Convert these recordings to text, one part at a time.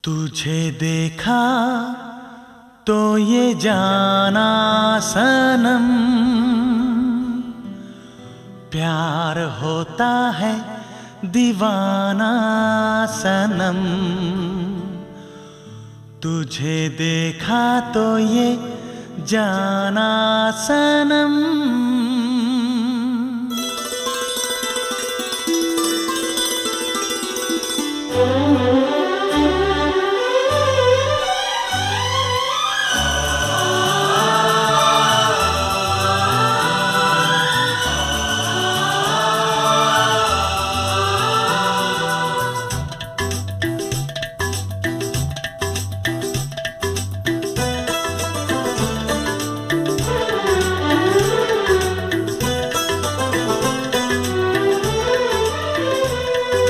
तुझे देखा तो ये जाना सनम, प्यार होता है दीवाना सनम। तुझे देखा तो ये जाना सनम।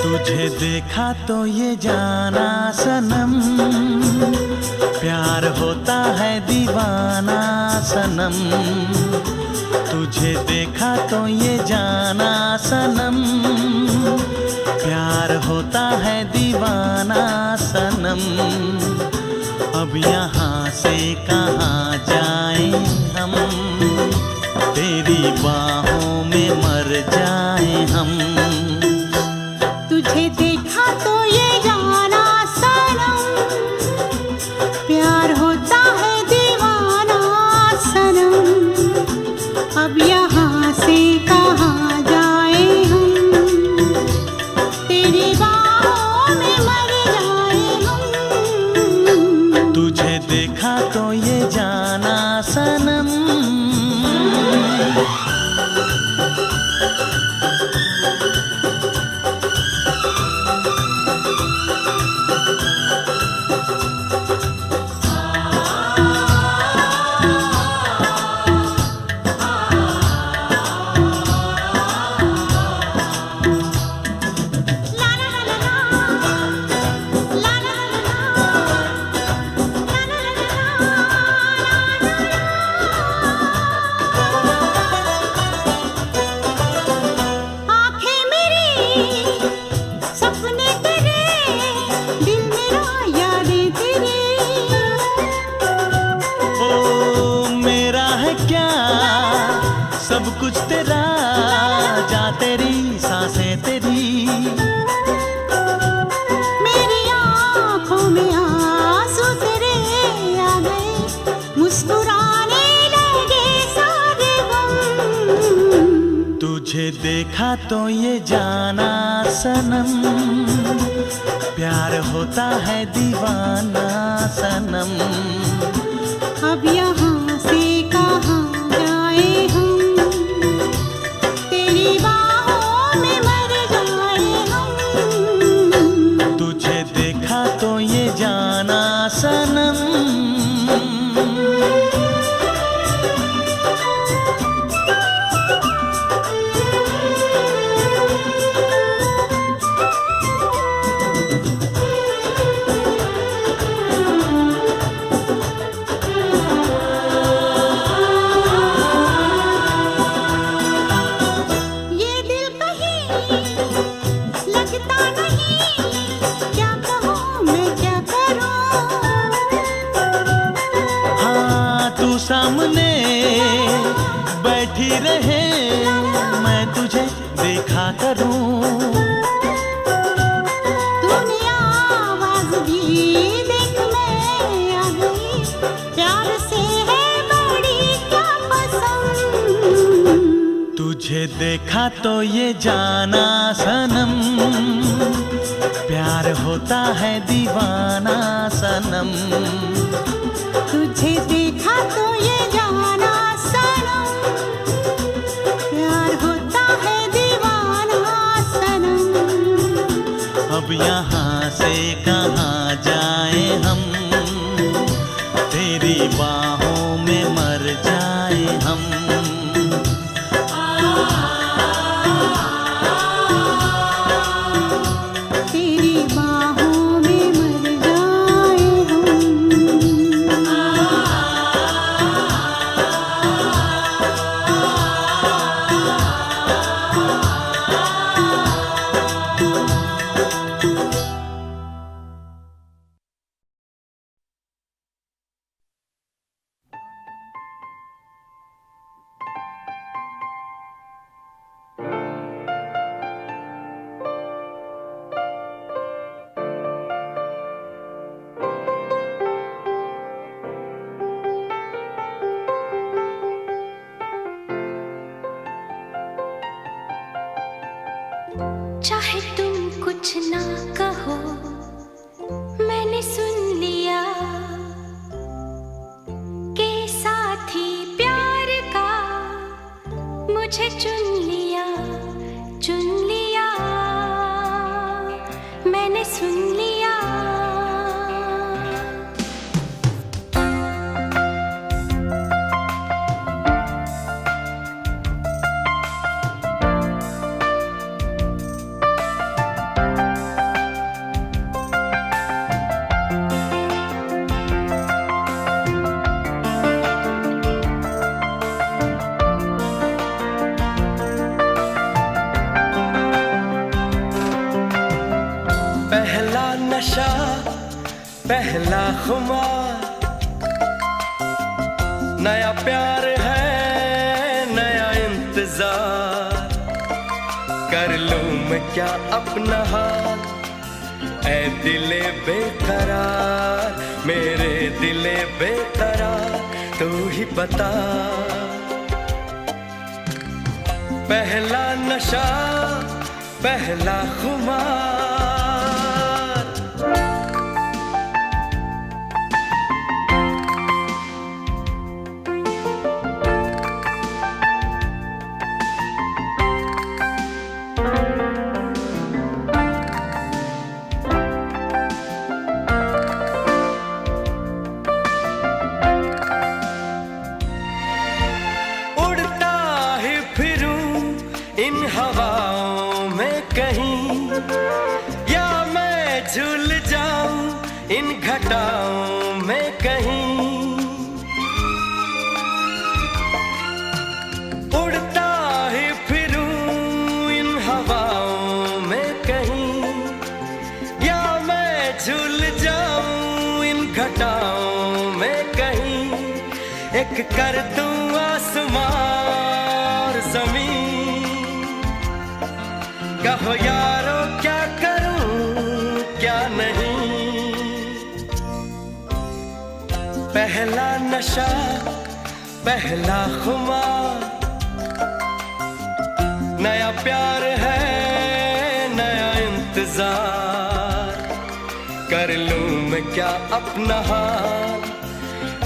तुझे देखा तो ये जाना सनम, प्यार होता है दीवाना सनम। तुझे देखा तो ये जाना सनम, प्यार होता है दीवाना सनम। अब यहाँ से कहाँ जाएं हम, तेरी बाहों में मर जाएं हम। तुझे देखा तो ये जाना सनम, प्यार होता है दीवाना सनम। अब यहाँ से कहाँ जाए हम, तेरी बाहों में मर जाए हम। तुझे देखा तो ये जाना सनम। सब कुछ तेरा, जा तेरी सांसें तेरी। मेरी आँखों में आंसू तेरे आ गए, मुस्कुराने लगे सारे गम। तुझे देखा तो ये जाना सनम, प्यार होता है दीवाना सनम। अब यहाँ से कहाँ जाए हम, तेरी बाहों में मर जाए हम। तुझे देखा तो ये जाना सनम। सामने बैठी रहे, मैं तुझे देखा करूं। तूने आवाज दी, देख मैं आ गई, प्यार से है बड़ी क्या पसंद। तुझे देखा तो ये जाना सनम, प्यार होता है दीवाना सनम। तुझे देखा तो ये जाना सनम, प्यार होता है दीवाना सनम। अब यहाँ से कहाँ जाए हम, तेरी बाहों में मर जाए हम। सुन लिया के साथी प्यार का मुझे चुन लिया, चुन लिया, मैंने सुन लिया। पहला नशा, पहला खुमार, नया प्यार है, नया इंतजार। कर लूं मैं क्या अपना हाल, ऐ दिले बेकरार, मेरे दिले बेकरार, तू ही बता। पहला नशा, पहला खुमार। इन हवाओं में कहीं, या मैं झूल जाऊं इन घटाओं में कहीं। उड़ता ही फिरूं इन हवाओं में कहीं, या मैं झूल जाऊं इन घटाओं में कहीं। एक कर दूं आसमां और ज़मीन, कहो यारो क्या करूं क्या नहीं। पहला नशा, पहला खुमार, नया प्यार है, नया इंतजार। कर लूं मैं क्या अपना हाल,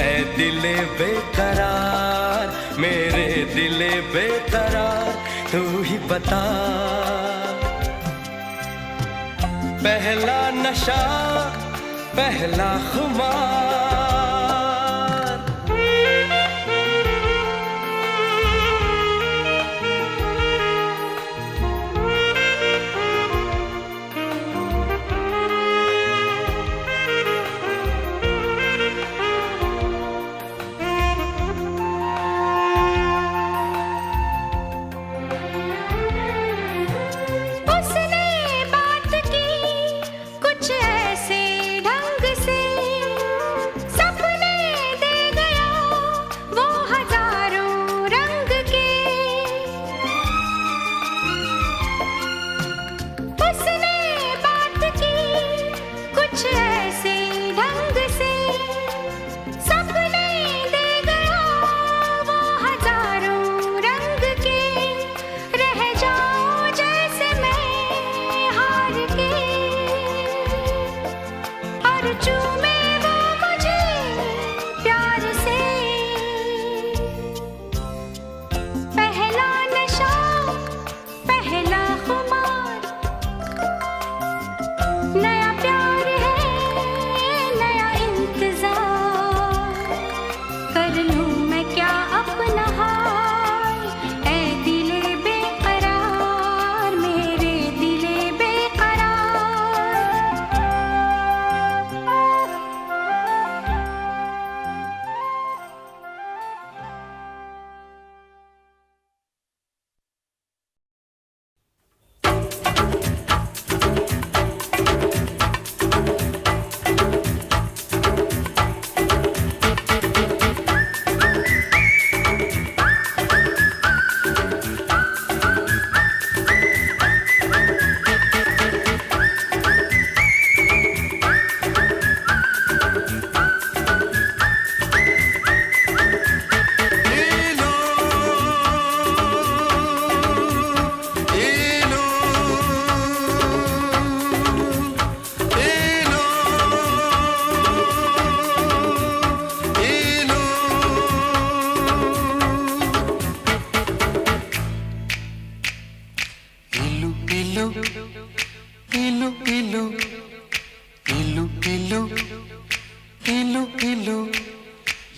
ऐ दिले बेकरार, मेरे दिले बेकरार, तू ही बता। पहला नशा, पहला खुमार।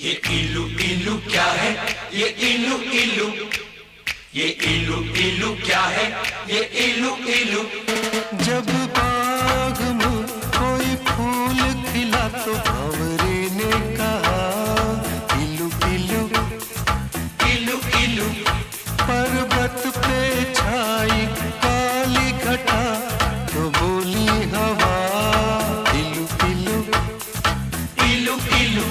ये इलू इलू क्या है, ये इलू इलू, ये इलू इलू क्या है, ये इलू इलू। जब बाग में कोई फूल खिला तो भंवरे ने कहा इलू इलू इलू इलू। पर्वत पे छाई काली घटा तो बोली हवा इलू इलू इलू इलू।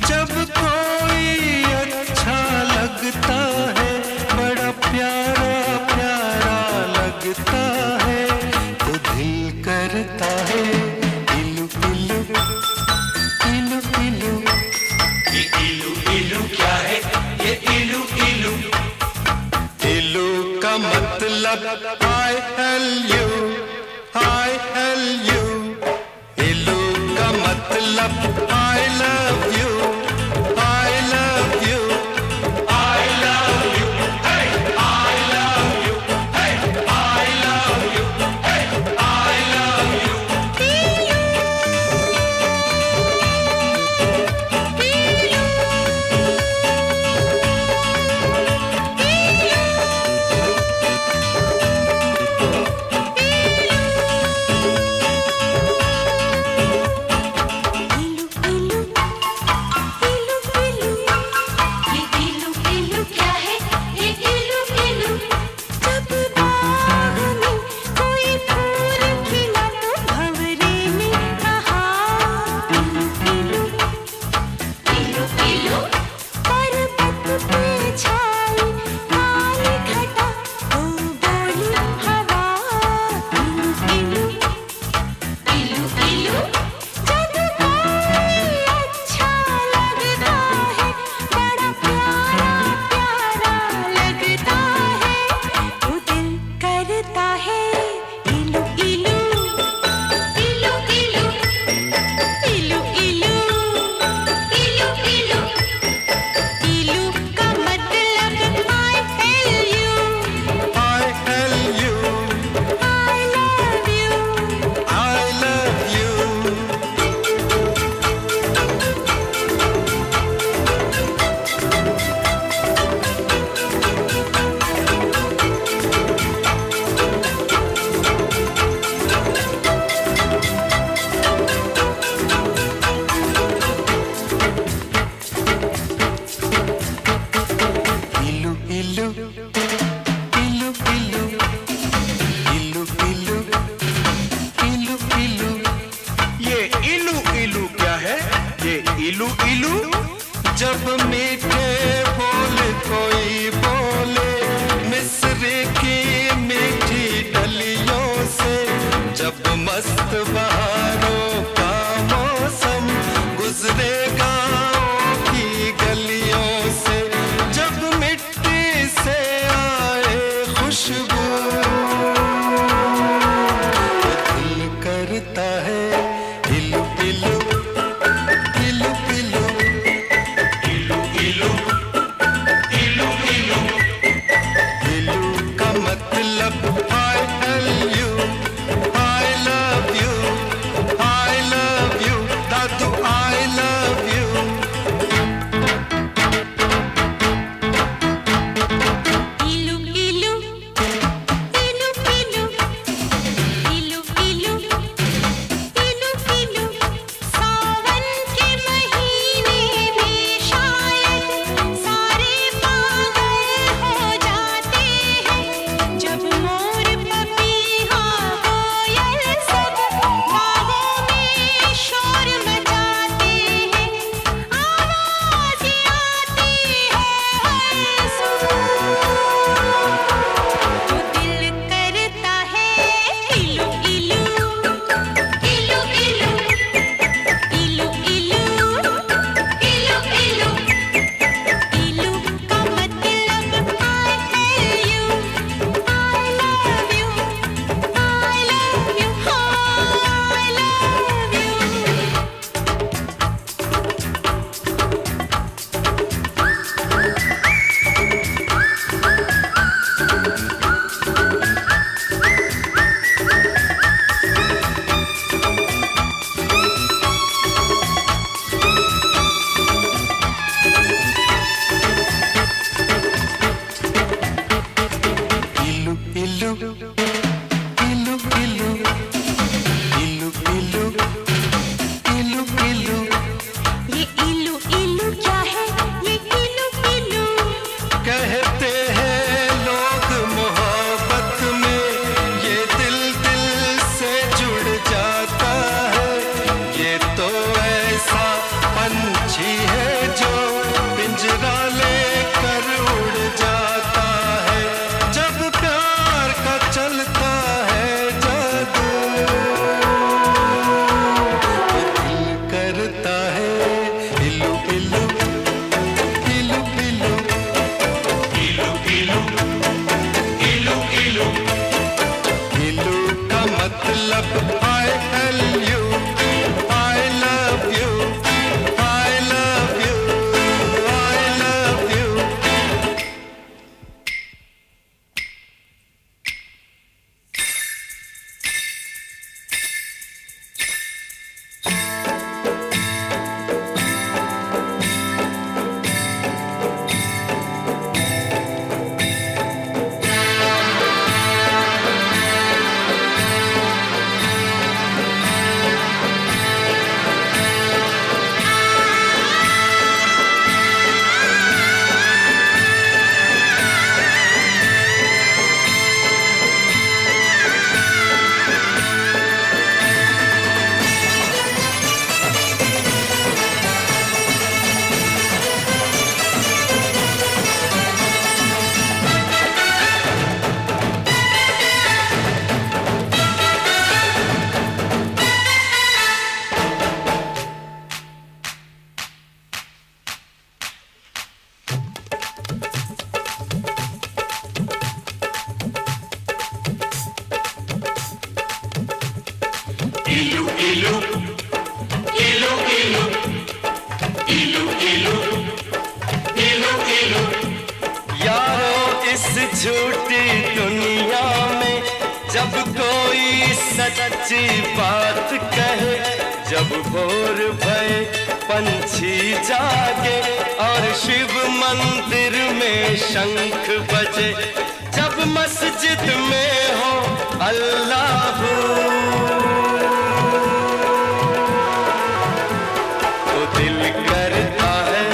जब कोई अच्छा लगता है, बड़ा प्यारा प्यारा लगता है, तो दिल करता है इलू इलू इलू इलू। ये इलू इलू क्या है, ये इलू इलू। इलू का मतलब I L U, I L U। इलू का मतलब I love you, I love you, I love you, hey, I love you, hey, I love you, hey, I love you। इलू इलू इलू इलू। ये इलू इलू क्या है, ये इलू इलू। जब बाग में कोई फूल खिला तो भंवरे ने कहा इलू इलू इलू इलू। पर्वत पे छाई काली घटा तो बोली हवा इलू इलू इलू इलू। जब कोई अच्छा लगता है, बड़ा प्यारा प्यारा लगता है, तो दिल करता है इलू इलू इलू इलू इलू इलू इलू इलू। इलू का मतलब I L U, I L U, I love you। I love you। इलू इलू इलू इलू इलू इलू इलू इलू। ये इलू इलू क्या है, ये इलू इलू। जब मीठे बोल कोई बोले मिस्र की मीठी डलियों से, जब मस्त बहारों का मौसम गुजरे गाँव की गलियों से, जब मिट्टी से आए खुशबू, तो दिल करता है इलू इलू इलू इलू। इलू इलू इलू इलू। इलू का मतलब I L U, I love you, I love you, Dadu I love you। इलू ये इल्लू इल्लू क्या है ये इल्लू इल्लू कहते हैं लोग मोहब्बत में ये दिल दिल से जुड़ जाता है। ये तो ऐसा पंछी है जो पिंजरा लेकर उड़ जाता है। जब प्यार का चलता है जादू तो दिल करता है इलू इलू इलू इलू। इलू का मतलब I love you, I love you, I love you, I love you. यारो इस झूठी दुनिया में जब कोई सच्ची बात कहे, जब भोर भये पंछी जागे और शिव मंदिर में शंख बजे, जब मस्जिद में हो अल्लाह तो दिल करता है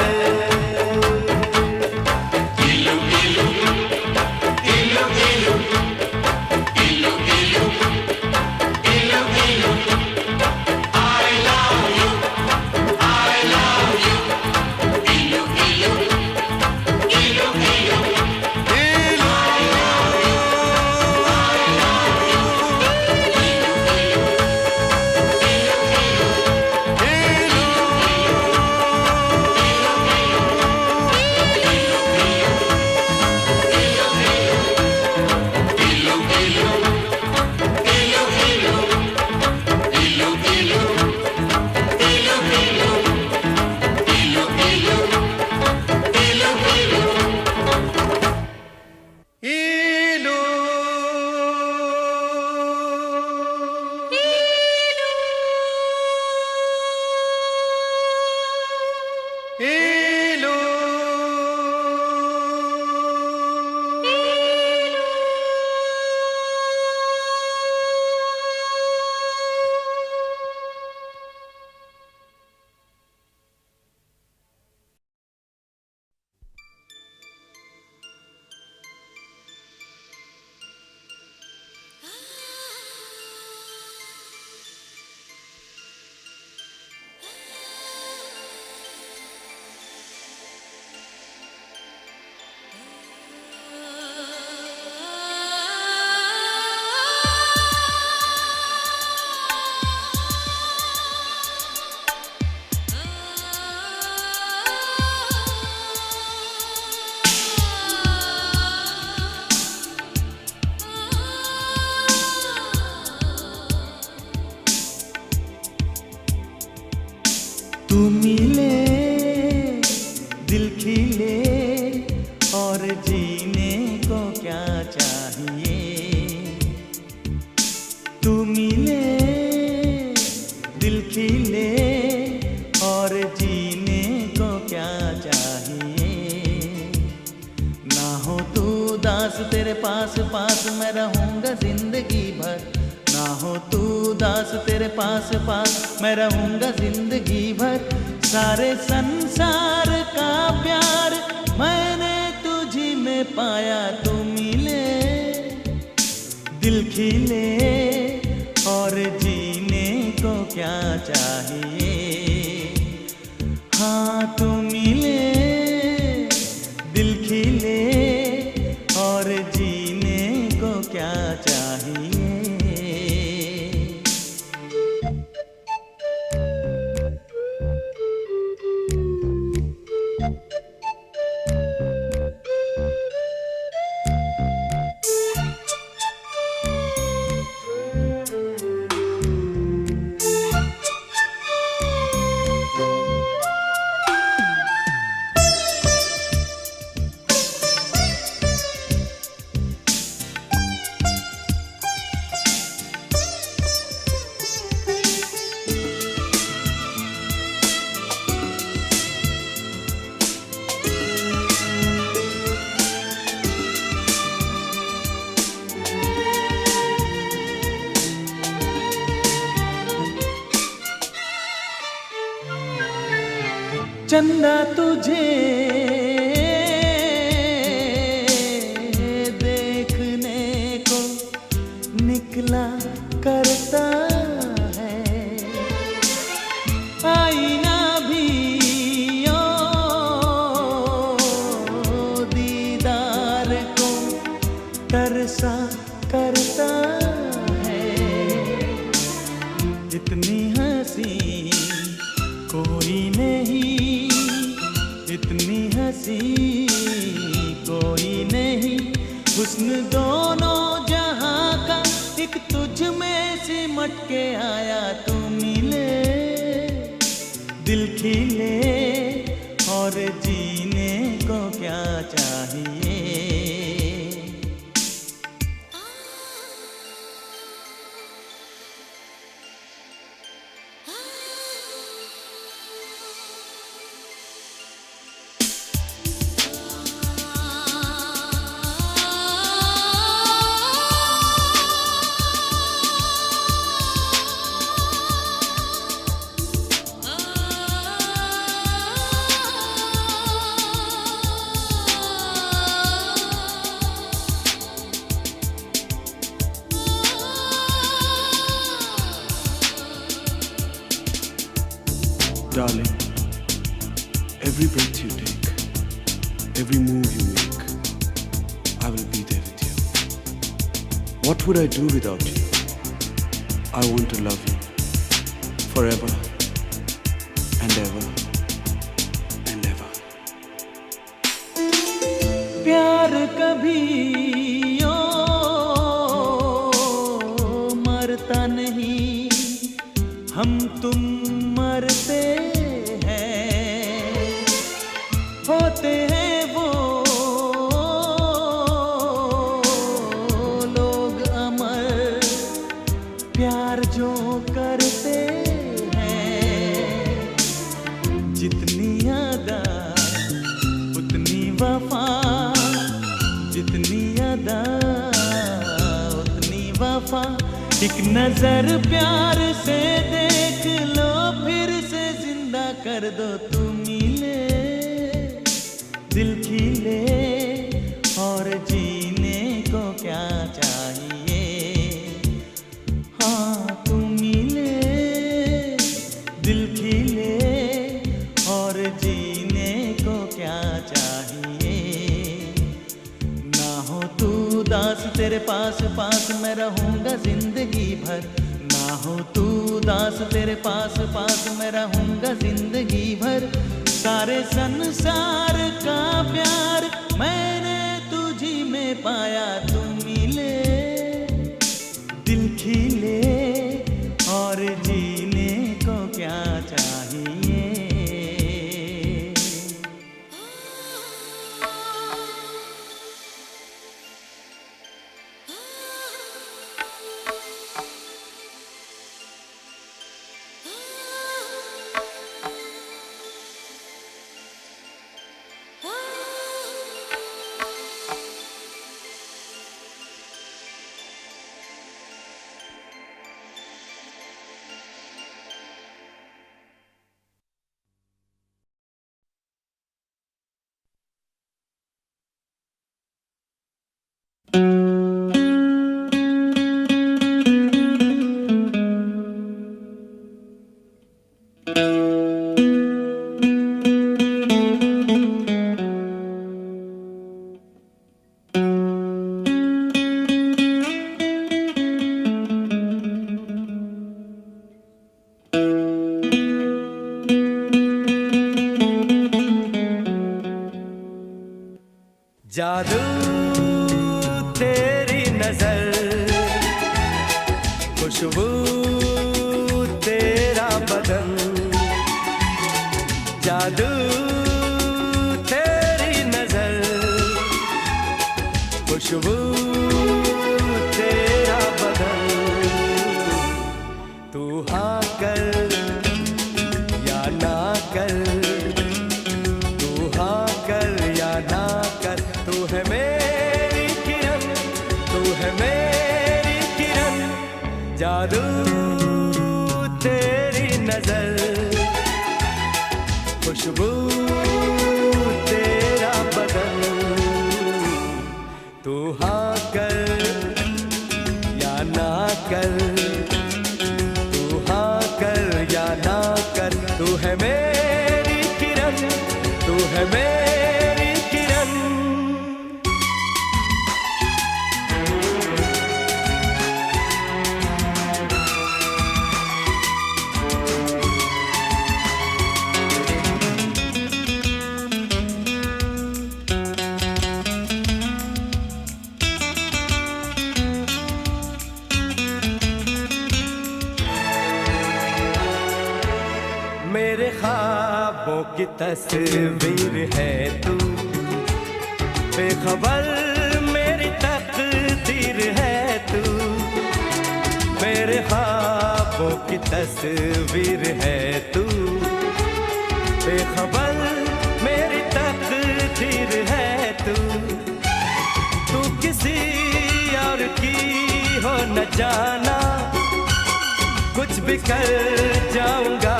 तू मिले दिल खिले और जीने को क्या चाहिए। तू मिले दिल खिले और जीने को क्या चाहिए। ना हो तू दास तेरे पास पास मैं रहूंगा जिंदगी भर, ना हो तू उदास तेरे पास पास मैं रहूंगा जिंदगी भर। सारे संसार का प्यार मैंने तुझी में पाया, तू मिले दिल खिले और जीने को क्या चाहिए। हाँ तू मिले दिल खिले और जीने को क्या चाहिए। चंदा तुझे देखने को निकला करता है, आईना भी ओ दीदार को तरसा करता है। इतनी हंसी कोई नहीं, इतनी हंसी कोई नहीं, हुस्न दोनों जहां का एक तुझ में सिमट के आया। तू मिले दिल खिले और जीने को क्या चाहिए। Darling, every breath you take, every move you make, I will be there with you. What would I do without you? I want to love you forever and ever and ever. प्यार कभी ओ मरता नहीं, हम तुम मरते हैं, होते हैं वो लोग अमर प्यार जो करते हैं। जितनी अदा उतनी वफा, जितनी अदा उतनी वफा। एक नजर प्यार से देख लो, फिर से जिंदा कर दो। तू मिले दिल खिले और जीने को क्या चाहिए। हाँ तू मिले दिल खिले और जीने को क्या चाहिए। ना हो तू उदास तेरे पास पास मैं रहूंगा जिंदगी भर। ना हो तू उदास तेरे पास पास मैं रहूंगा जिंदगी भर। सारे संसार का प्यार मैंने तुझी में पाया। तू मिले दिल खिले और जीने को क्या चाहिए। जादू तेरी नजर, खुशबू तेरा बदन, जादू तेरी नजर, खुशबू तेरा बदन, तू हाँ कर या ना कर, तू हाँ कर या ना कर, तू है मेरी किरण, तू है मेरी किरण, जादू तेरी नजर, खुशबू तेरा बदन, तू हाँ कर या ना कर, तू हाँ कर या ना कर, तू है मेरी किरण, तू है मेरी किरण। मेरे ख्वाबों की तस्वीर है तू, बेखबर मेरी तकदीर है तू, मेरे ख्वाबों की तस्वीर है तू, बेखबर मेरी तकदीर है तू, तू किसी और की हो न जाना, कुछ भी कर जाऊंगा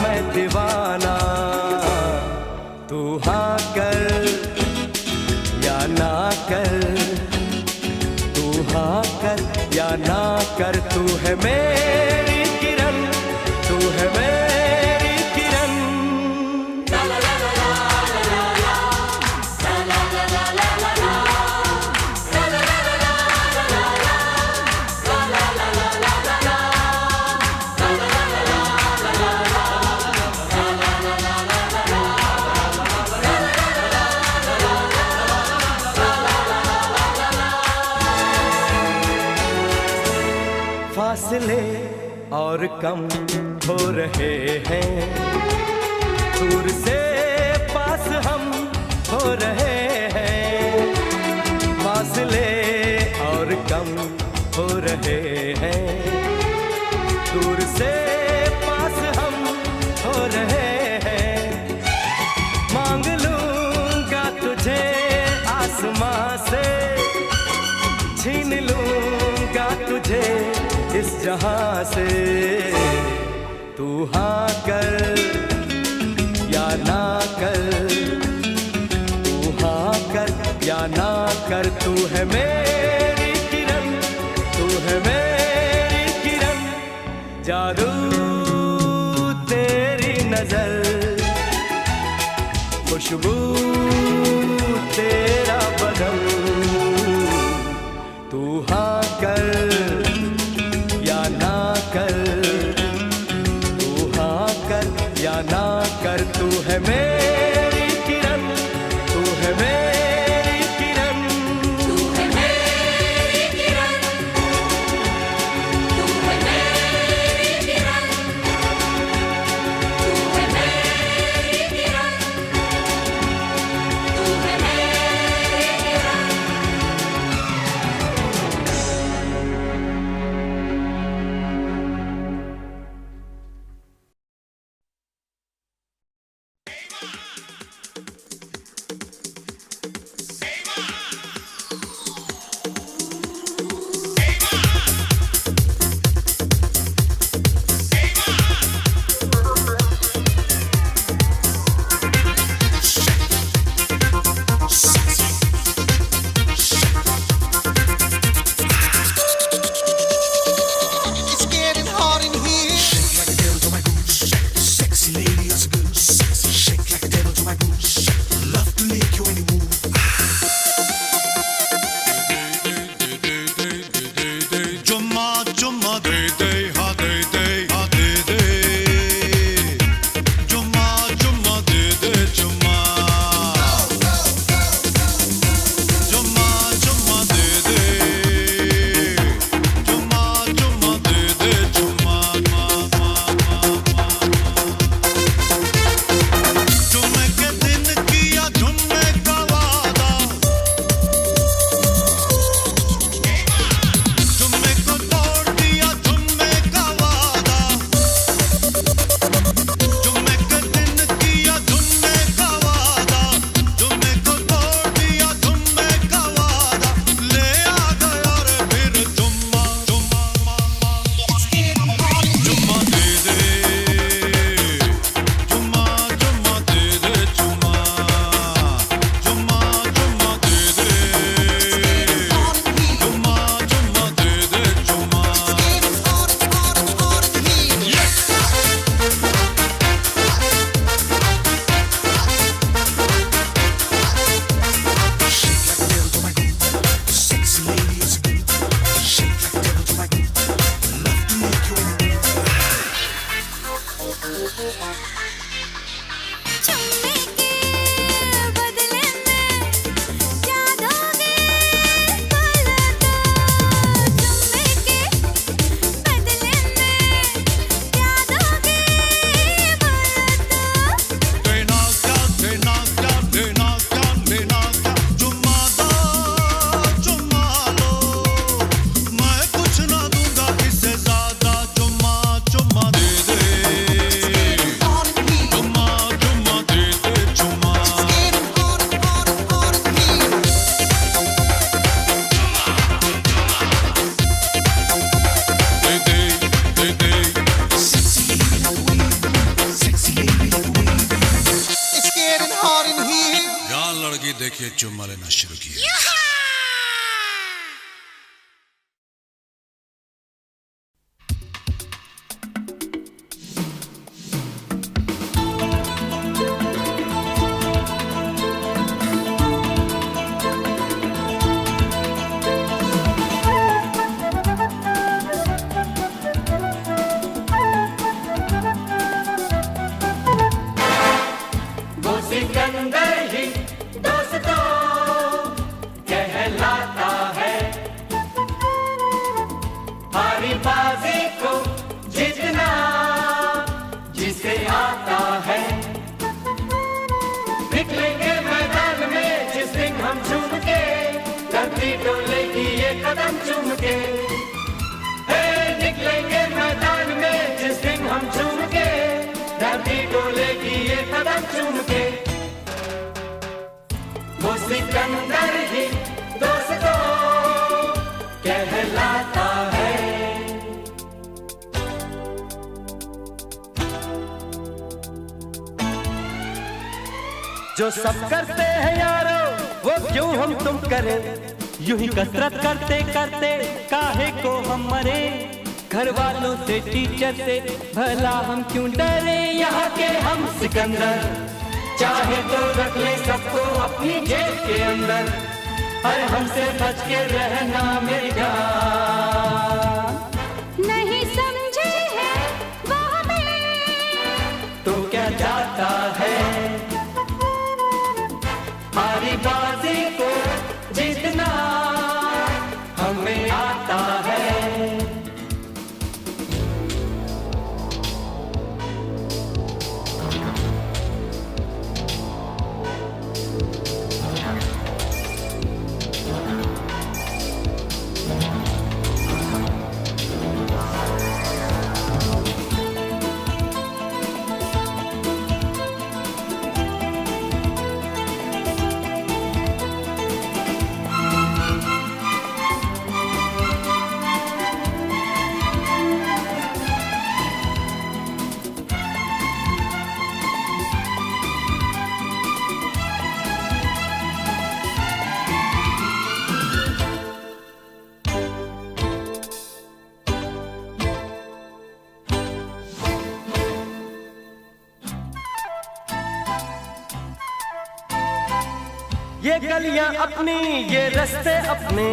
मैं दीवाना, तू हाँ कर या ना कर, तू हाँ कर या ना कर, तू है मेरी किरण, तू है मेरी किरण। फासले और कम हो रहे हैं, दूर से पास हम हो रहे हैं, फासले और कम हो रहे हैं, दूर से पास हम हो रहे हैं, मांग लूंगा तुझे आसमां से, छीन लूंगा तुझे इस जहां से, तू हाँ कर या ना कर, तू हाँ कर या ना कर, तू है मेरी किरण, तू है मेरी किरण, जादू तेरी नजर, खुशबू तेरा बदन, तू हाँ कर या ना कर, तू हाँ कर या ना कर, तू है मेरी किरण, तू है मेरी किरण, तू है मेरी किरण, तू है मेरी किरण, तू है मेरी किरण, तू है मेरी किरण। ही देखिए चुम्मा लेना शुरू किया। वो सिकंदर ही दोस्तों कहलाता है, हारी बाजी को जीतना जिसे आता है। निकलेंगे मैदान में जिस दिन हम झूम के, धरती डोलेगी ये कदम चूम के। निकलेंगे मैदान में जिस दिन हम झूम के, धरती डोलेगी ये कदम चूम के। वो सिकंदर ही दोस्तों कहलाता है। जो सब करते हैं यारो वो क्यों हम तुम करें, यूं ही कसरत करते करते काहे को हम मरे। घर वालों से टीचर से भला हम क्यों डरे, यहाँ के हम सिकंदर चाहे तो रख ले सबको अपनी जेब के अंदर, अरे हमसे बच के रहना मेरी जान। नहीं समझे हैं वो हमें, तो क्या जाता है, हारी बाजी को जीतना हमें आता है। ये गलियां अपनी ये रास्ते अपने,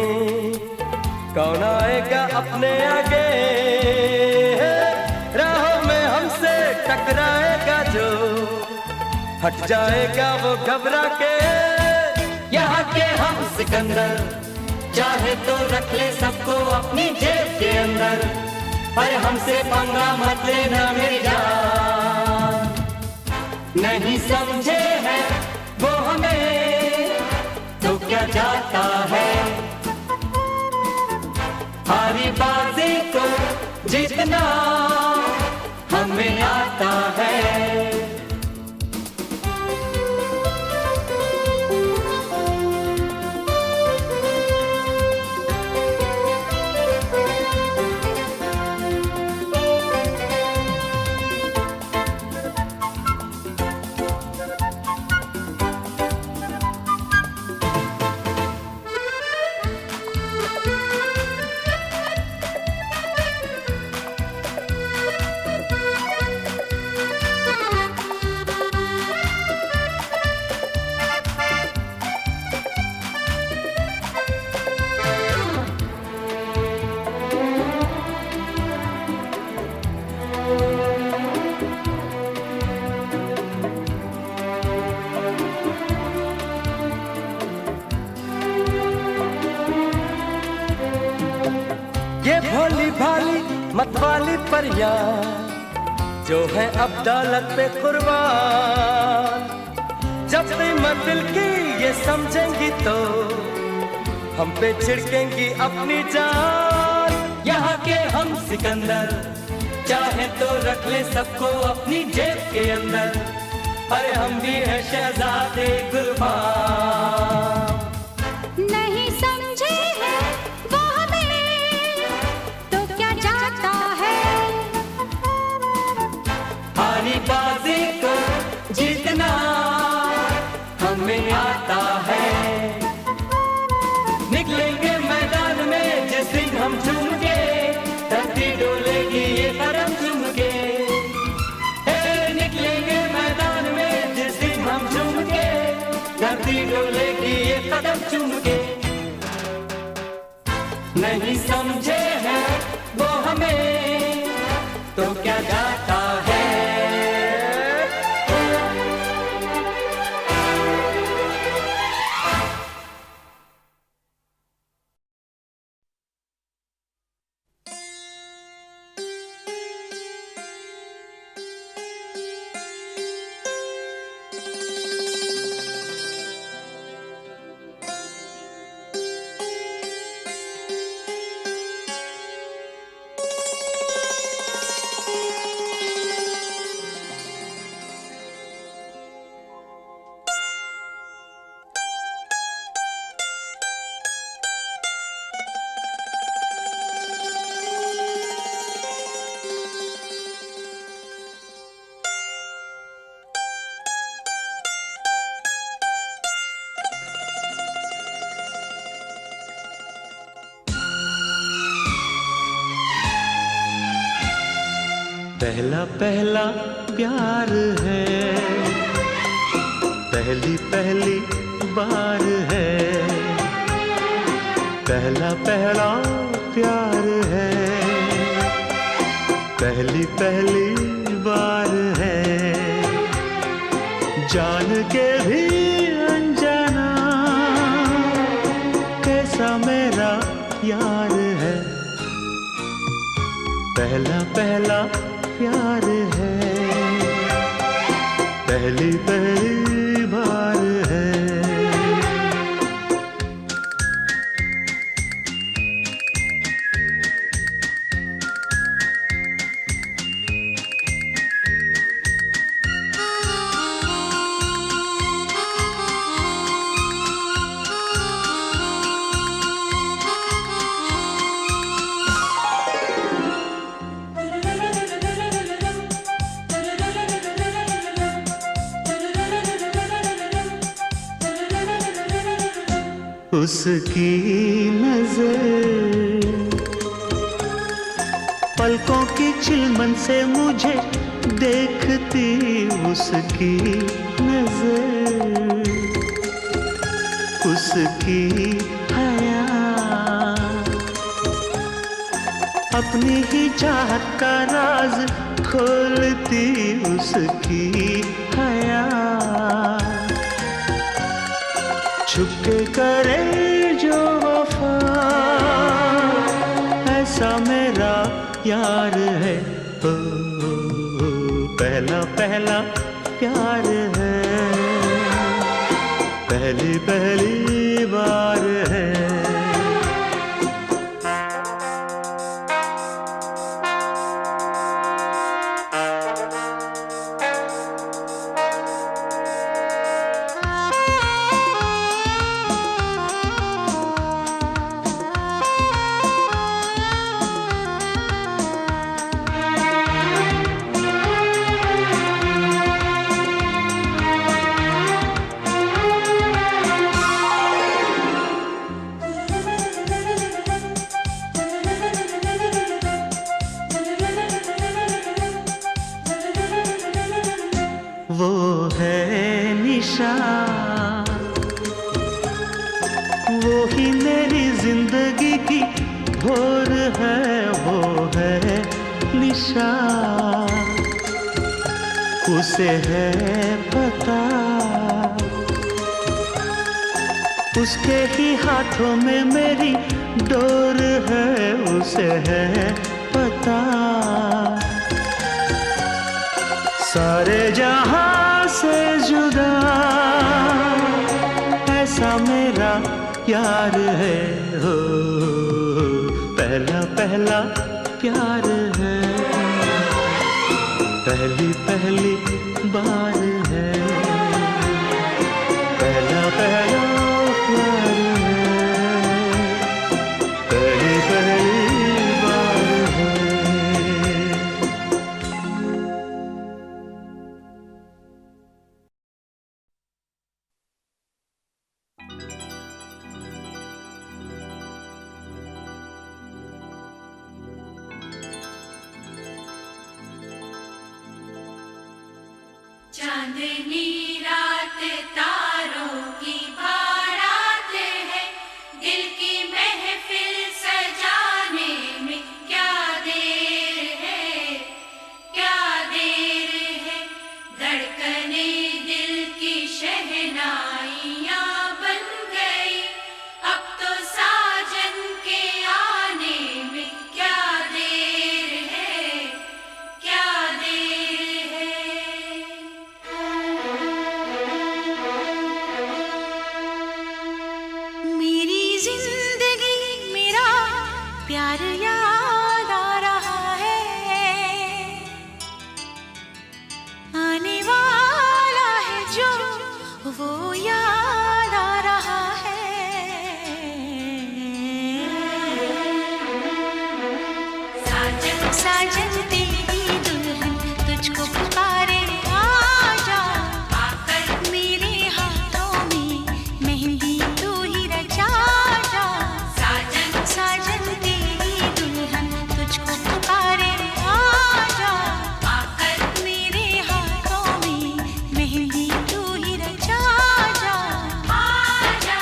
कौन आएगा अपने आगे। राहों में हमसे टकराएगा जो, हट जाएगा वो घबरा के। यहाँ के हम सिकंदर चाहे तो रख ले सबको अपनी जेब के अंदर, अरे हमसे पंगा मत लेना मेरी जान। नहीं समझे हैं वो हमें, तो क्या जाता है, हारी बाजी को जीतना हमें आता है। ये भोली भाली मतवाली परियां जो है अब दौलत पे कुर्बान, जब भी मैं दिल की ये समझेंगी तो हम पे छिड़केंगी अपनी जान। यहाँ के हम सिकंदर चाहे तो रख ले सबको अपनी जेब के अंदर, अरे हम भी है शहजादे गुलफाम। नहीं समझे हैं वो हमें, तो क्या जाता है, हारी बाजी को जीतना हमें आता है। धरती डोलेगी ये कदम चूम के। नहीं समझे हैं वो हमें तो क्या जाता है। पहला पहला प्यार है, पहली पहली बार है। पहला पहला प्यार है, पहली पहली बार है। जान के भी अनजाना कैसा मेरा यार है। पहला पहला प्यार है, पहली पहली बार है। उसकी नजर पलकों की चिलमन से मुझे देखती। उसकी नजर, उसकी हया अपनी ही चाहत का राज खोलती। उसकी हया छुपके करे जो वफा ऐसा मेरा यार है। ओ, पहला पहला प्यार है, पहली पहली बार है। वो है निशा, वो ही मेरी जिंदगी की भोर है। वो है निशा, उसे है पता, उसके ही हाथों में मेरी डोर है। उसे है पता सारे जहां से जुदा ऐसा मेरा यार है। हो पहला पहला प्यार है, पहली पहली बार है। पहला पहला प्यार है, पहली पहली बार है। चांदनी रात तारों की शहनाइयाँ बन गई, अब तो साजन के आने में क्या देर है, क्या देर है। मेरी जिंदगी मेरा प्यार याद आ रहा है, आने वाला है जो वो याद आ रहा है। साजन साजन तेरी दुल्हन तुझको पुकारे, आजा आकर मेरे हाथों में मेहंदी तू ही रचा जा। साजन साजन तेरी दुल्हन तुझको पुकारे, आजा आकर मेरे हाथों में मेहंदी तू ही रचा जा। आजा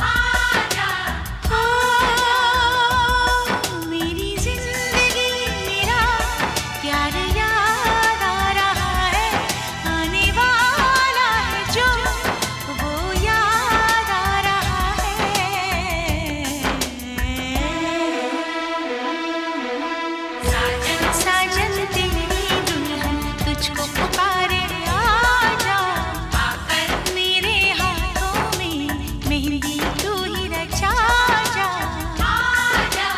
आजा ओ मेरी जिंदगी मेरा प्यार याद आ रहा है, आने वाला है जो वो याद आ रहा है। साजन साजन तेरी दुल्हन तुझको पुकारे, आजा आकर मेरे हाथों में मेहंदी तू ही रचा जा। आजा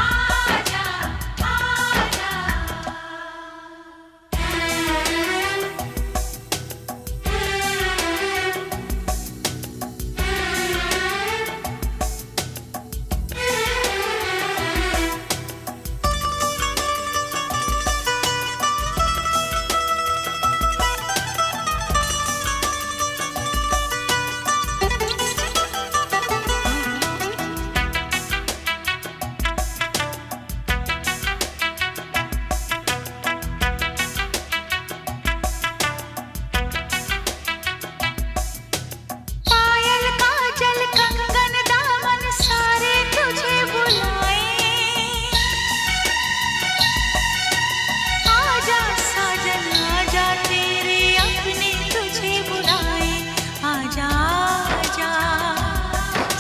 आजा आजा पायल काजल कंगन दामन सारे तुझे बुलाए, आजा साजन आजा तेरे अपने तुझे बुलाए। आजा आजा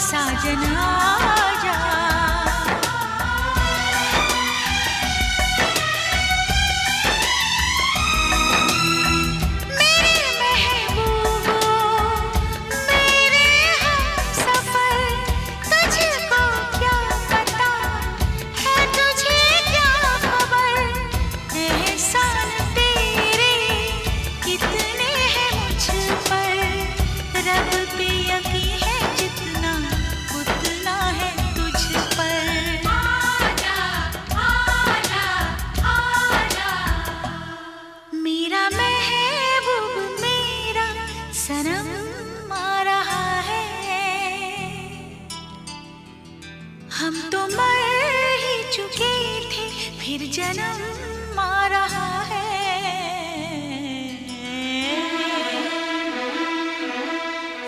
साजन आजा। मेरे महबूबो मेरे हमसफर, तुझको क्या पता है, तुझे क्या खबर, एहसान तेरे कितने हैं मुझ पर, रब पे यकीन है जितना उतना है तुझ पर। आजा आजा आजा मेरा महबूब मेरा सनम आ रहा है, हम तो मर ही चुके थे फिर जन्म आ रहा है।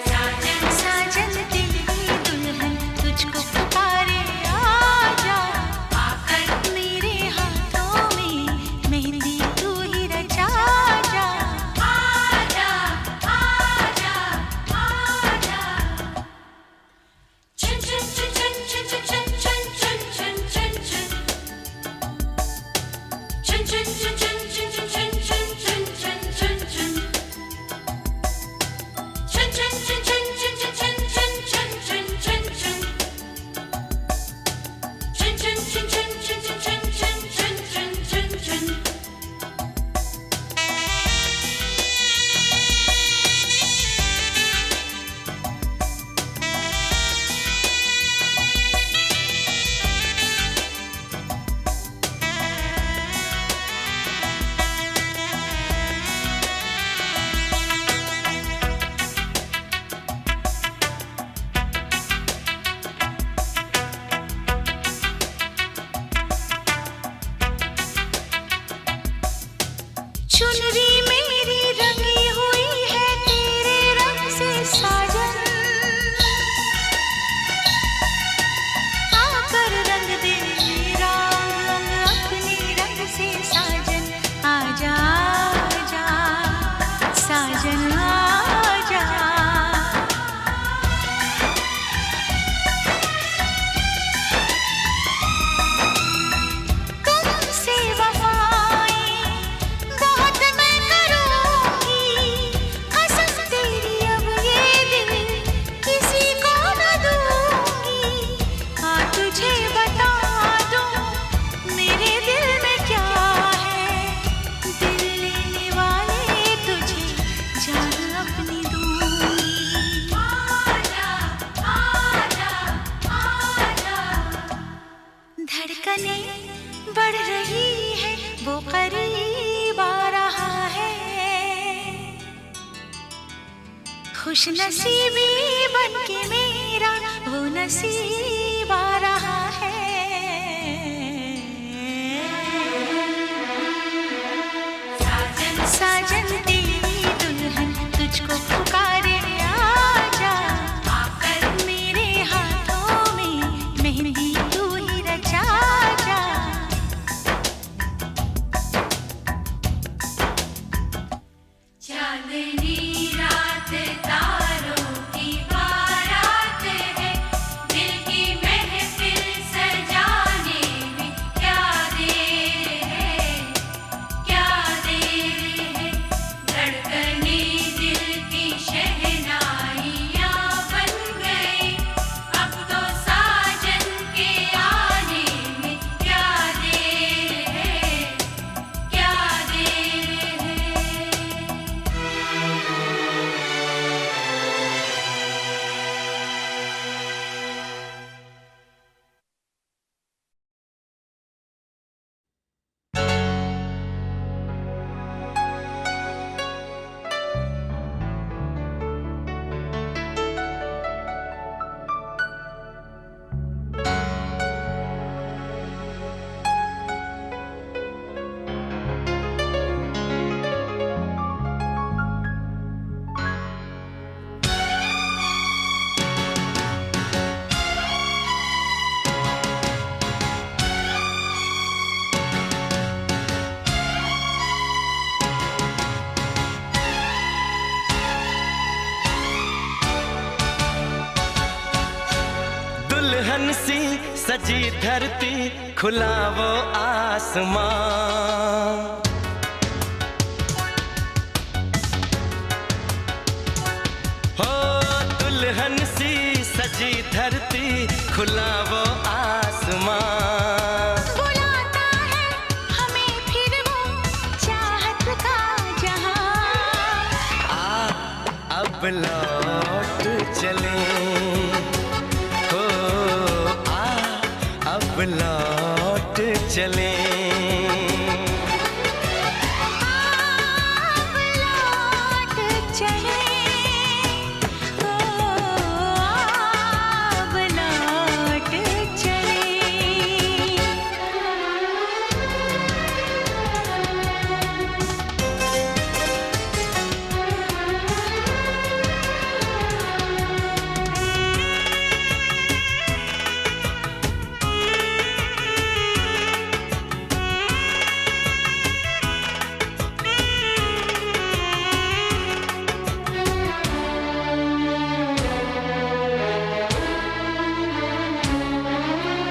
साजन साजन तेरी दुल्हन तुझको पुकारे, आजा आकर मेरे हाथों में मेहंदी तू ही रचा जा। आजा आजा आजा चुन चुन चुन चुन चुन चुन चुन चुन चुन चुन चुन जान अपनी दूंगी। आजा आजा आजा, धड़कने बढ़ रही है, वो करीब आ रहा है। खुश नसीबी बन के मेरा वो नसीब आ रहा है। साजन तेरी दुल्हन तुझको पुकारे, आजा आकर मेरे हाथों में मेहंदी तू ही रचा जा। चांदनी रात तारों की बारात है, दिल की महफिल सजाने में क्या देर है, क्या देर है। धड़कने दिल की शहनाइयाँ बन गई, अब तो साजन के आने में क्या देर है, क्या देर है। दुल्हन सी सजी धरती, खुला वो आसमां। हो दुल्हन सी सजी धरती, खुला वो आसमां। बुलाता है हमें फिर वो चाहत का जहां। अब लौट चले, हो अब लौट चले। अब लौट चले, अब लौट चले।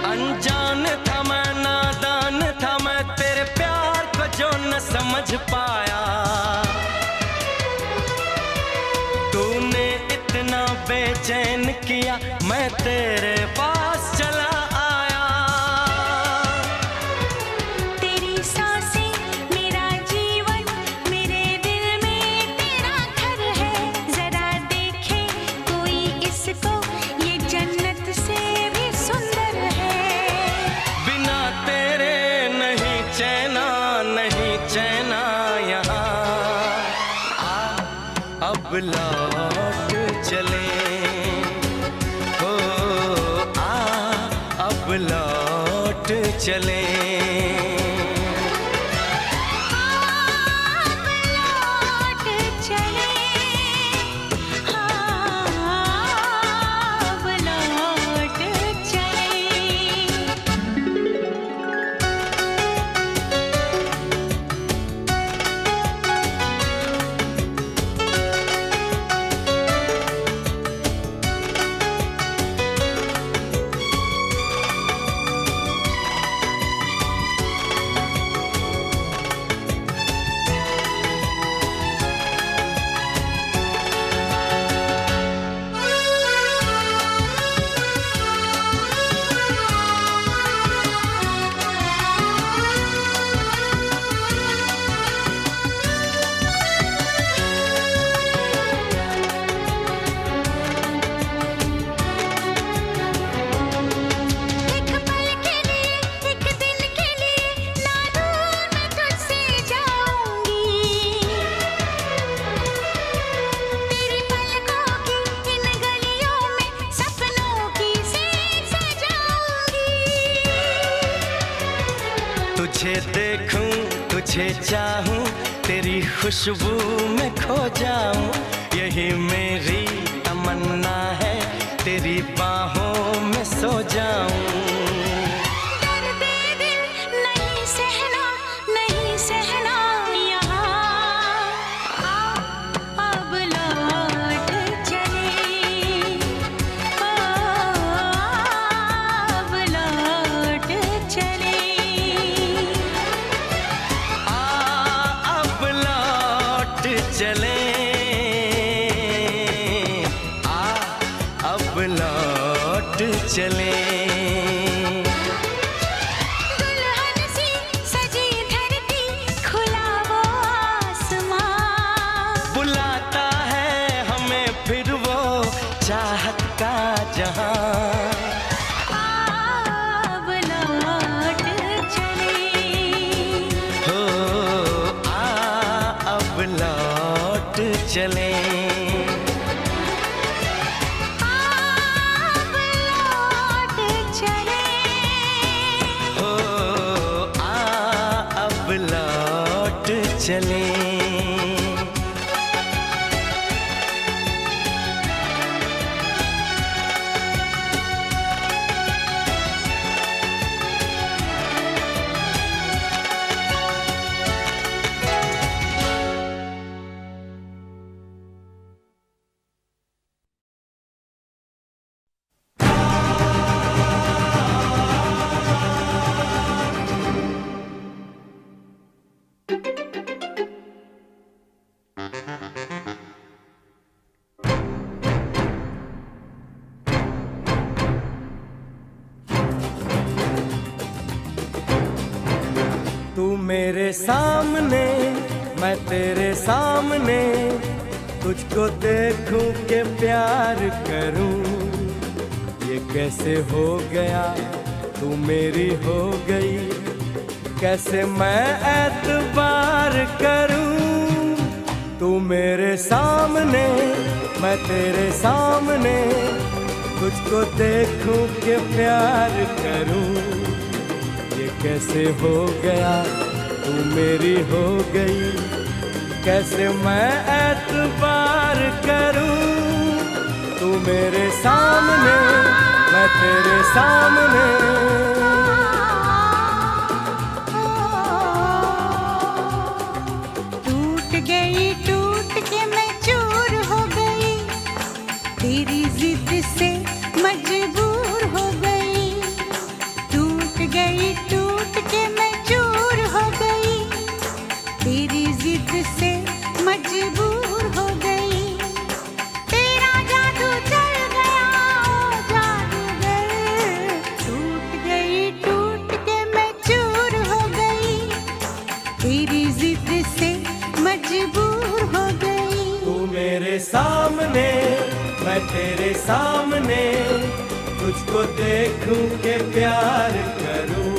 अनजान था मैं, नादान था मैं, तेरे प्यार को जो न समझ पाया। तूने इतना बेचैन किया, मैं तेरे पास चला आया। तेरी सांसें मेरा जीवन, मेरे दिल में तेरा घर है। जरा देखे कोई इसको, ये जन्नत से भी सुंदर है। बिना तेरे नहीं चैना, नहीं चैना यहाँ। अब लौट चले, हो अब लौट चले। अब लौट चले, अब लौट चले। तुझे चाहूं, तेरी खुशबू में खो जाऊं, यही मेरी तमन्ना है, तेरी बाहों में सो जाऊं। दर्द दिल नहीं सहना, नहीं सहना यहाँ, अब लौट चले, अब लौट चले। अब लौट चले, अब लौट चले। दुल्हन सी सजी धरती, खुला वो आसमां, बुलाता है हमें फिर वो चाहत का जहां। अब लौट चले, हो अब लौट चले। अब लौट चले। हो अब लौट चले। तू मेरे सामने, मैं तेरे सामने, तुझको देखूं के प्यार करूं, ये कैसे हो गया, तू मेरी हो गई, कैसे मैं एतबार करूं। तू मेरे सामने, मैं तेरे सामने, तुझको देखूं के प्यार करूं, ये कैसे हो गया, तू मेरी हो गई, कैसे मैं एतबार करूं। तू मेरे सामने, मैं तेरे सामने, टूट गई, टूट के मैं चूर हो गई, तेरी जिद से मजबूर हो गई। टूट गई, टूट के मैं चूर हो गई, तेरी जिद से मजबूर हो गई। तेरा जादू चल गया, ओ जादूगर, टूट गई, टूट के मैं चूर हो गई, तेरी जिद से मजबूर हो गई। तू मेरे सामने, मैं तेरे सामने, तुझको देखूं के प्यार करूं,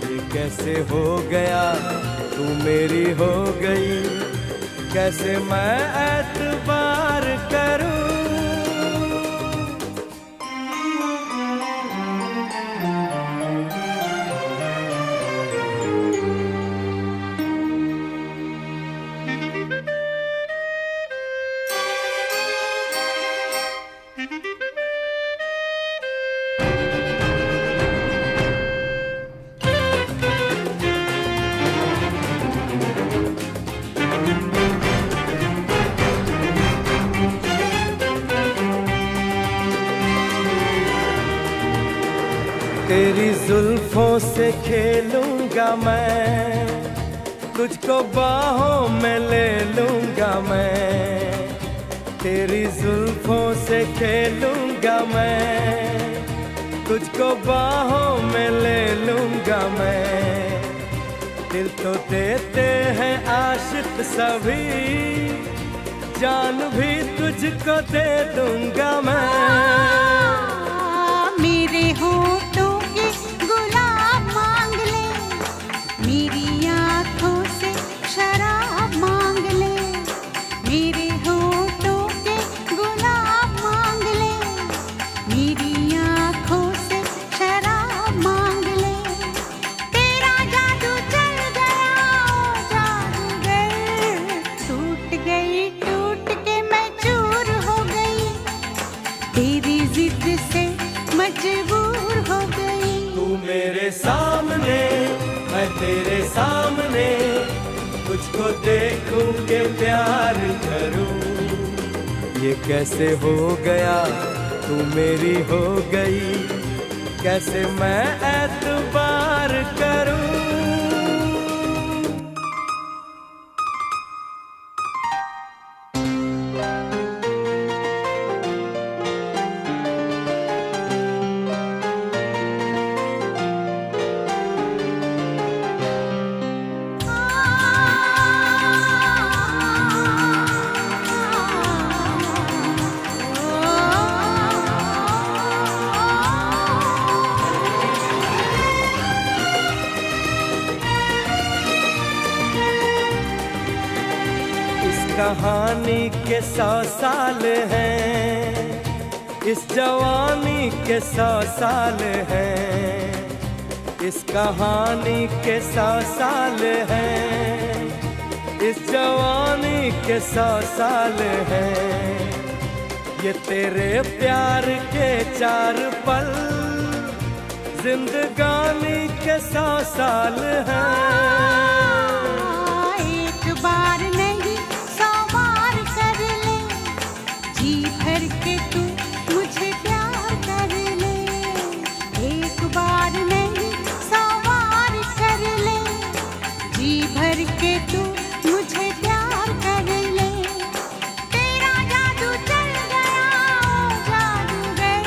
ये कैसे हो गया, तू मेरी हो गई, कैसे मैं एतबार करूं। तेरी जुल्फों से खेलूंगा मैं, तुझको बाहों में ले लूंगा मैं। तेरी जुल्फों से खेलूंगा मैं, तुझको बाहों में ले लूंगा मैं। दिल तो देते हैं आशिक सभी, जान भी तुझको दे दूंगा मैं। मेरे होठों के गुलाब मांग ले, मेरी आँखों से शराब मांग ले। मेरे होठों के गुलाब मांग ले, मेरी आँखों से शराब मांग ले। तेरा जादू चल गया, प्यार करूं। ये कैसे हो गया तू मेरी हो गई, कैसे मैं एतबार करूं। कहानी के 100 साल हैं, इस जवानी के 100 साल हैं, इस कहानी के 100 साल हैं, इस जवानी के 100 साल हैं। ये तेरे प्यार के 4 पल जिंदगानी के 100 साल हैं। एक बार नहीं 100 बार कर ले, जी भर के तू मुझे प्यार कर ले। एक बार नहीं 100 बार कर ले, जी भर के तू मुझे प्यार कर ले। तेरा जादू चल गया ओ जादूगर,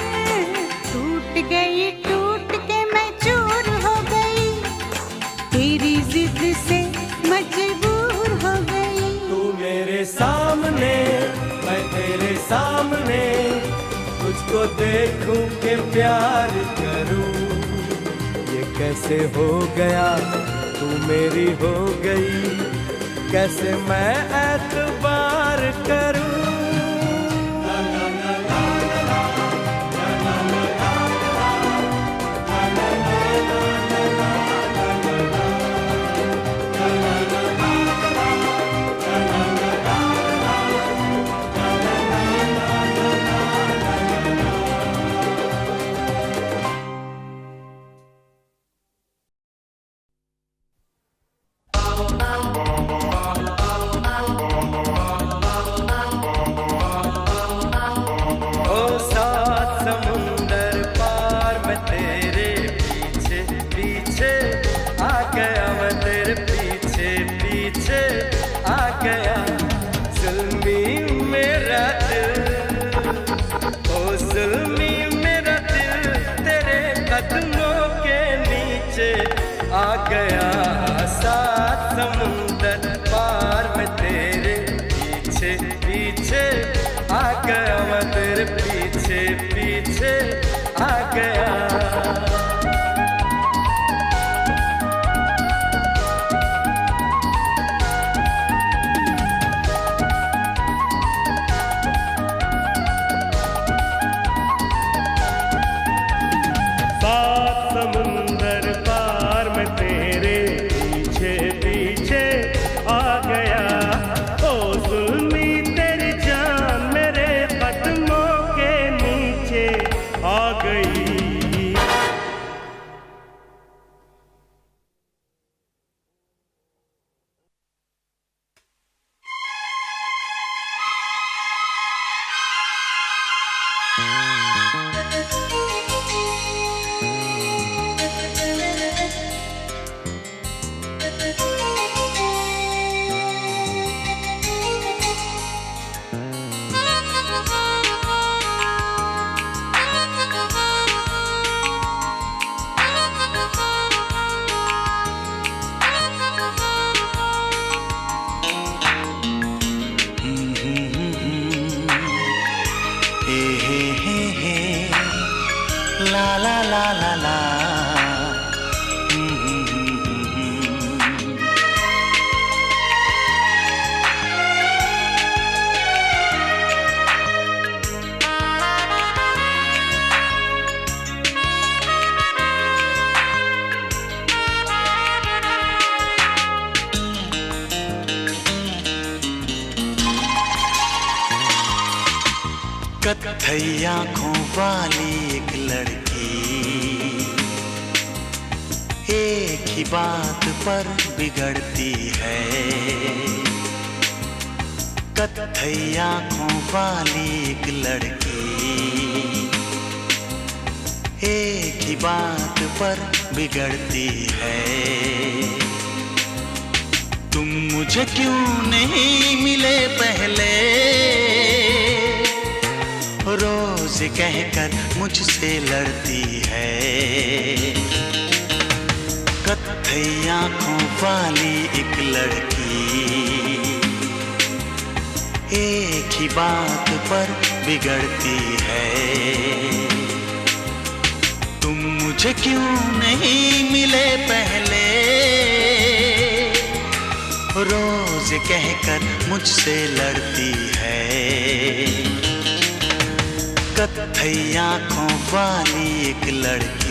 टूट गई टूट के मैं चूर हो गई, तेरी जिद से मजबूर हो गई। तू मेरे सामने मैं तेरे सामने, तुझको देखूं के प्यार करूं। ये कैसे हो गया तू मेरी हो गई, कैसे मैं एतबार करूं। आ गया 7 समुंदर पार में तेरे पीछे पीछे आ गया, मैं तेरे पीछे पीछे आ गया। कत्थई आंखों वाली एक लड़की, एक ही बात पर बिगड़ती है। कत्थई आँखों वाली एक लड़की, एक ही बात पर बिगड़ती है। तुम मुझे क्यों नहीं मिले पहले, रोज कहकर मुझसे लड़ती है। कत्थई आँखों वाली एक लड़की, एक ही बात पर बिगड़ती है। तुम मुझे क्यों नहीं मिले पहले, रोज कहकर मुझसे लड़ती है। कत्थई आँखों वाली एक लड़की।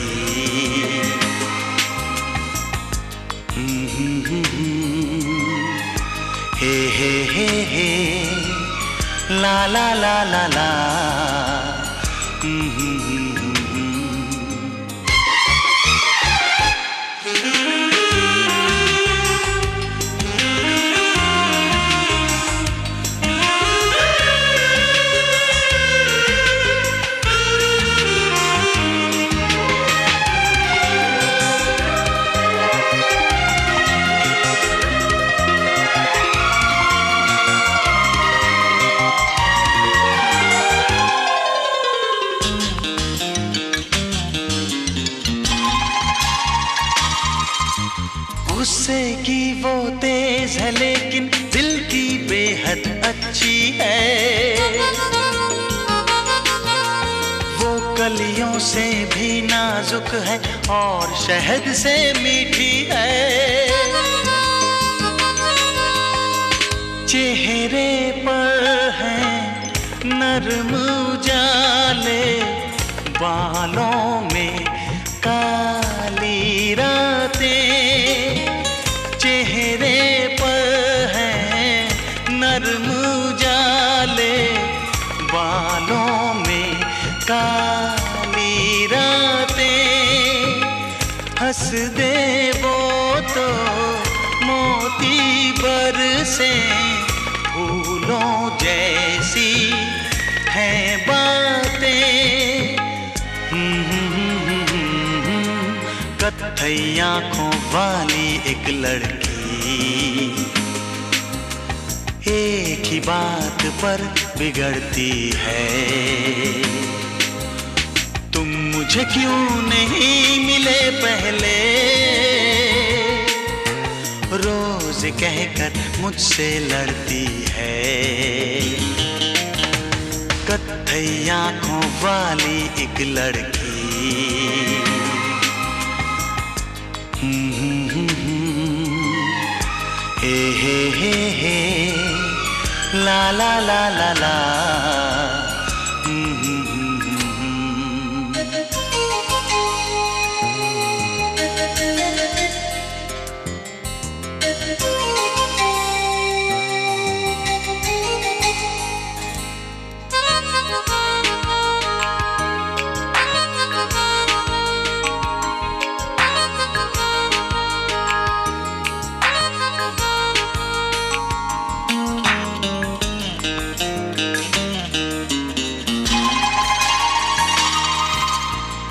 हे ला ला ला ला ला। गुस्से की वो तेज है लेकिन दिल की बेहद अच्छी है। वो कलियों से भी नाजुक है और शहद से मीठी है। चेहरे पर है नरम उजाले, बालों में काली रातें। चेहरे पर है नरम उजाले, बालों में काली रातें। हंस दे वो तो मोती बरसे, फूलों जैसी हैं बातें। कत्थई आँखों वाली एक लड़की, एक ही बात पर बिगड़ती है। तुम मुझे क्यों नहीं मिले पहले, रोज कहकर मुझसे लड़ती है। कत्थई आँखों वाली एक लड़की। हे ला ला ला ला ला।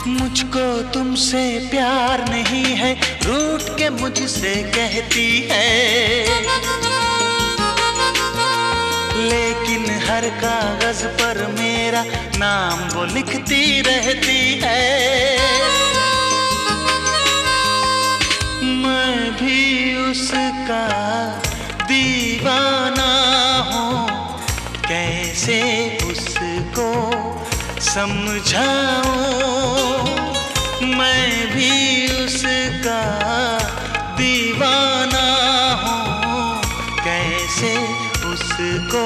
मुझको तुमसे प्यार नहीं है, रूठ के मुझसे कहती है। लेकिन हर कागज पर मेरा नाम वो लिखती रहती है। मैं भी उसका दीवाना हूँ, कैसे उसको समझाऊं। मैं भी उसका दीवाना हूँ, कैसे उसको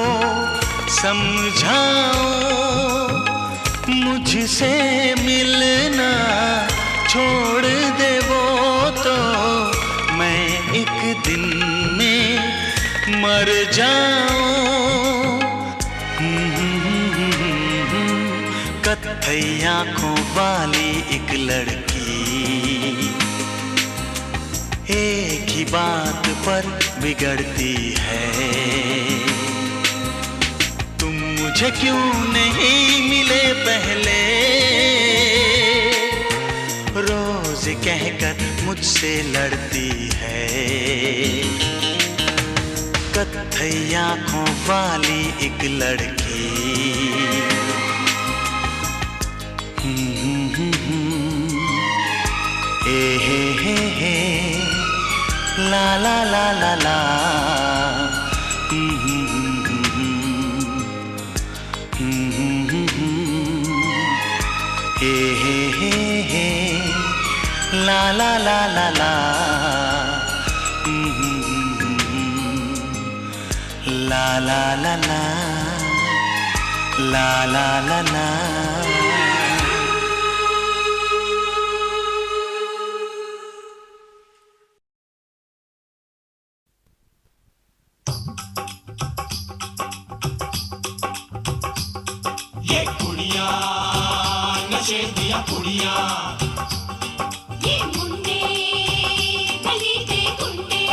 समझाऊं। मुझसे मिलना छोड़ दे वो तो मैं एक दिन में मर जाऊं। कत्थई आँखों वाली एक लड़की, एक ही बात पर बिगड़ती है। मुझे क्यों नहीं मिले पहले, रोज कहकर मुझसे लड़ती है, कत्थई आंखों वाली एक लड़की। हे ला ला ला ला ला, हे ला ला ला ला ला, ला ला ला ला, ला ला ला ला। ये कुड़ियाँ नशे दिया कुड़ियाँ, ये मुंडे गली दे गुंडे,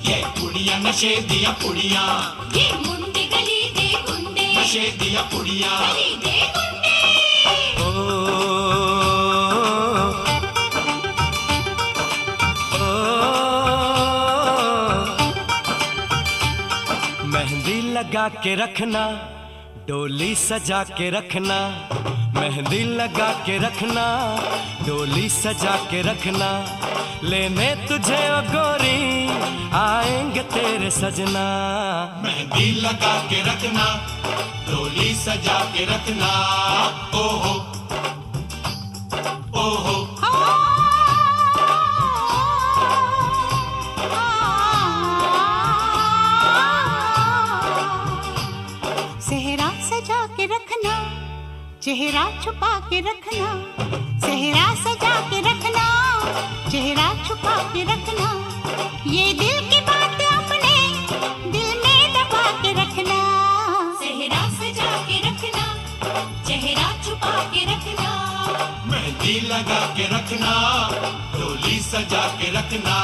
ये कुड़ियाँ नशे दिया कुड़ियाँ, ये मुंडे गली दे गुंडे, नशे दिया कुड़ियाँ। गली दे गुंडे। मेहंदी लगा के रखना, डोली सजा के रखना, मेहंदी लगा के रखना, डोली सजा के रखना, लेने तुझे ओ गोरी आएंगे तेरे सजना। मेहंदी लगा के रखना, डोली सजा के रखना, ओहो ओहो। सेहरा सजा के रखना, चेहरा छुपा के रखना, सेहरा सजा के रखना, चेहरा छुपा के रखना, ये दिल की बात अपने दिल में दबा के रखना। सेहरा सजा के रखना, चेहरा छुपा के रखना, मेहंदी लगा के रखना, डोली सजा के रखना।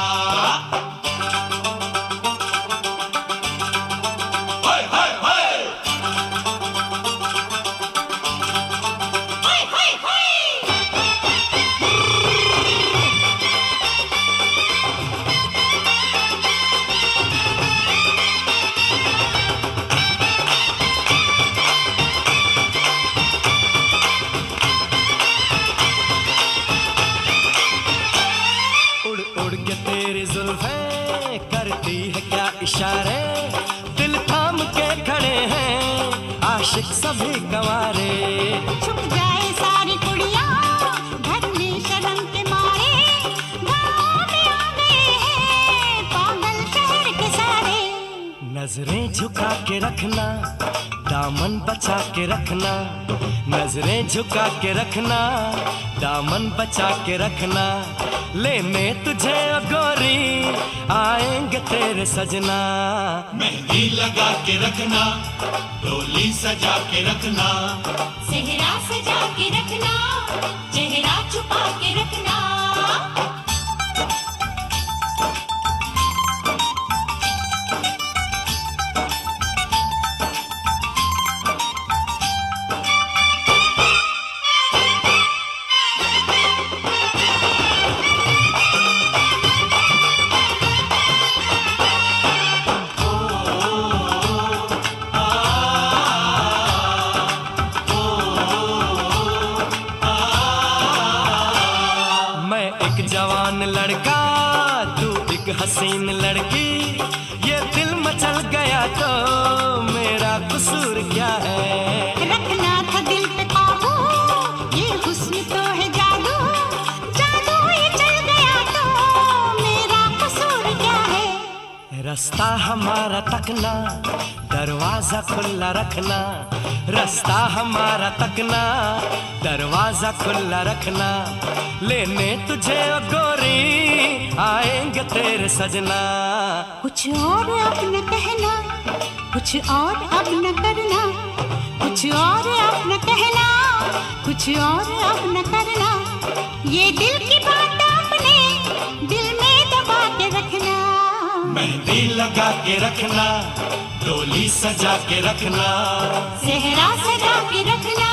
हाय हाय हाय, हाय हाय हाय। उड़ उड़ के तेरी जुल्फें करती है क्या इशारे, दिल थाम के खड़े हैं आशिक सभी गंवारे। छुप जाए सारी कुड़ियाँ घर में शर्म के मारे, गाँव में आ गए हैं पागल शहर के सारे। नजरें झुका के रखना, दामन बचा के रखना, नजरें झुका के रखना, दामन बचा के रखना, लेने तुझे ओ गोरी आएंगे तेरे सजना। मेहंदी लगा के रखना, डोली सजा के रखना, सेहरा सजा के रखना, चेहरा छुपा के रखना। जवान लड़का तू एक हसीन लड़की, ये दिल मचल गया तो मेरा कसूर क्या है। रखना था दिल पे काबू, ये हुस्न तो है जादू, जादू ये चल गया तो मेरा कसूर क्या है। रास्ता हमारा तकना, दरवाजा खुला रखना, रास्ता हमारा तकना, दरवाजा खुला रखना, लेने तुझे ओ गोरी आएंगे तेरे सजना। कुछ और अब न कहना, कुछ और अब न करना, कुछ और अब न कहना, कुछ और अब न करना, ये दिल की बात अपने दिल में दबा के रखना। मेहंदी लगा के रखना, डोली सजा के रखना, सेहरा सजा के रखना,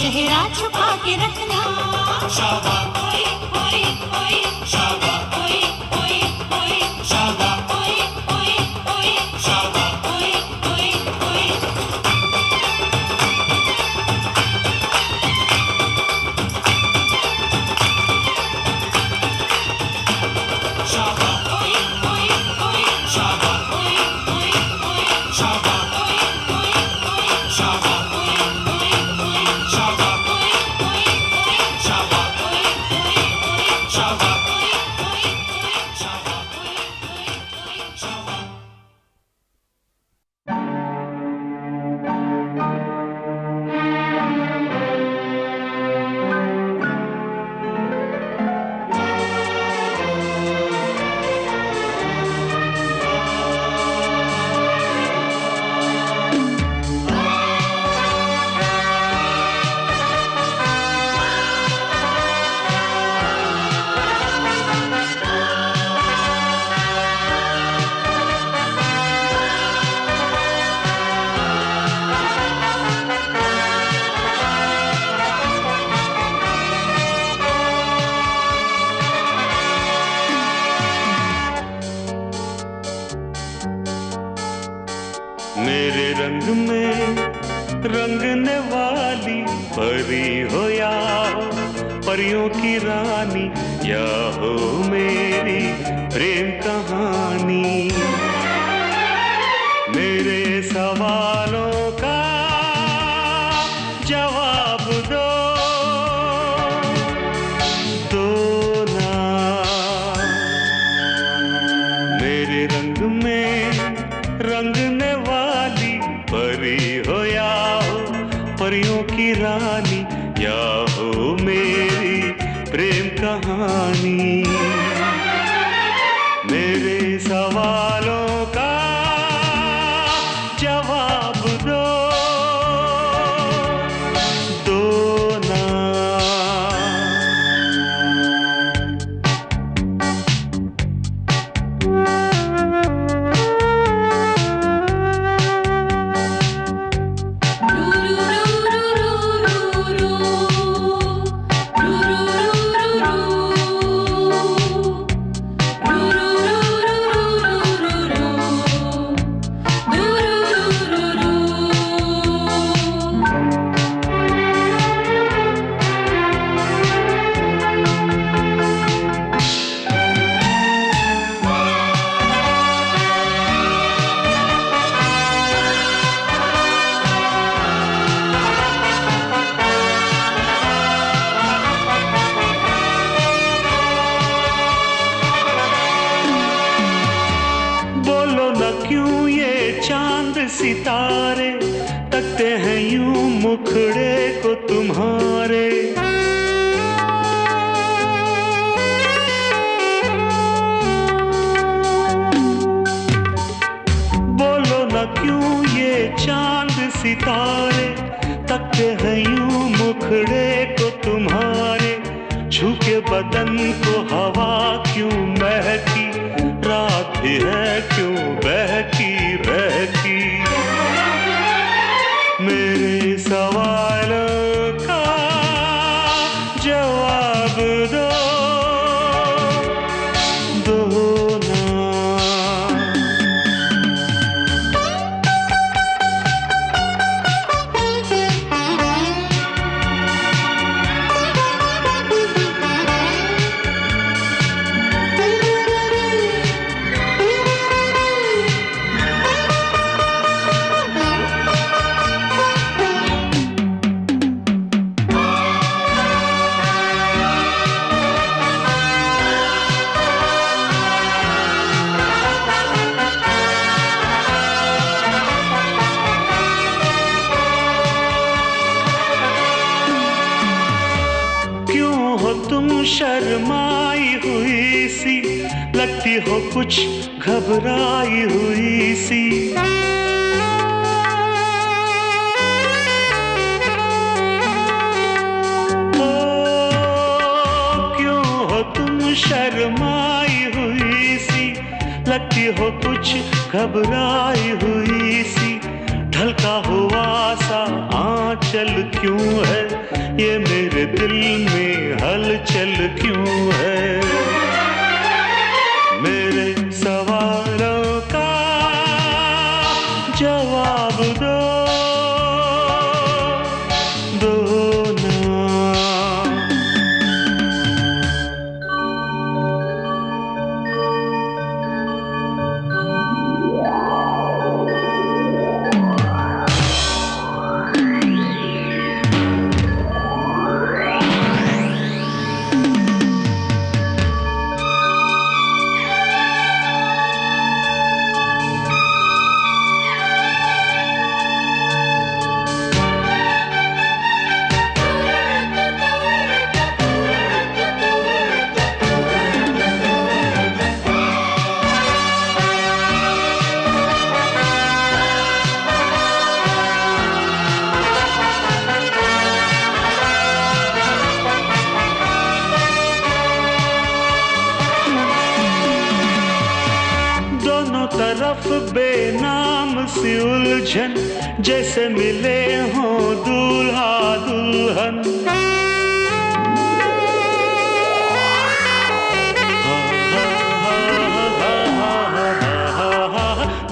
चेहरा छुपा के रखना। शाबा ओए ओए ओए शाबा ओए ओए ओए शाबा ओए ओए ओए शाबा ओए ओए ओए शाबा ओए ओए ओए शाबा ओए ओए ओए शाबा ओए ओए ओए शाबा ओए ओए ओए शाबा ओए ओए ओए शाबा ओए ओए ओए शाबा ओए ओए ओए शाबा ओए ओए शाबा। मेरे रंग में रंगने वाली परी हो या हो परियों की रानी, या हो मेरी प्रेम कहानी। मेरे सवालों का जवाब दो, दो ना। मेरे रंग में रंगने वाली परी हो या हो परियों की रानी, या हो मेरी प्रेम कहानी। मेरे सवालों का जवाब दो, दो ना। बोलो न क्यों ये चांद सितारे तकते हैं यूं मुखड़े को तुम्हारे। बोलो न क्यों ये चांद सितारे तकते हैं यूं मुखड़े को तुम्हारे। छू के बदन को हवा क्यों महकी, रात भी है क्यों बहकी बहकी। मेरे सवालों का जवाब दो, दो ना। तुम शर्माई हुई सी, लगती हो कुछ घबराई हुई सी। ओ क्यों हो तुम शर्माई हुई सी, लगती हो घबराई हुई सी ढलका हुआ सा आंचल क्यों है, ये मेरे दिल में हलचल क्यों है। मेरे सवालों का जवाब दो ना। तरफ बेनाम सी उलझन, जैसे मिले हों दूल्हा दुल्हन।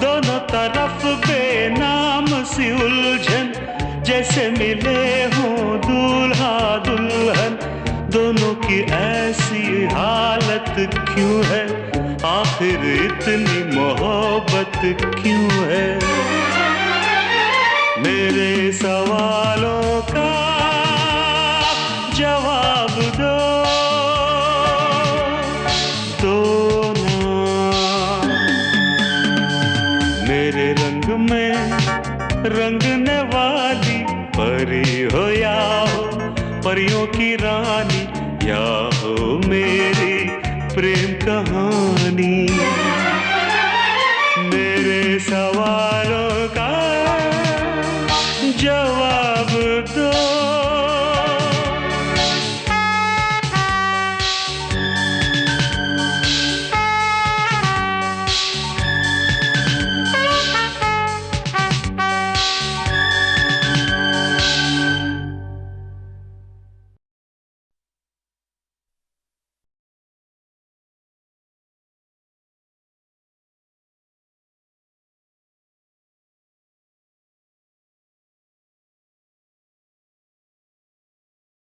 दोनों तरफ बेनाम सी उलझन, जैसे मिले हों दूल्हा दुल्हन। दोनों की ऐसी हालत क्यों है, आखिर इतनी मोहब्बत क्यों है। मेरे सवालों का जवाब दो ना। मेरे रंग में रंगने वाली परी हो या हो परियों की रानी, या हो मेरी प्रेम कहानी। मेरे सवाल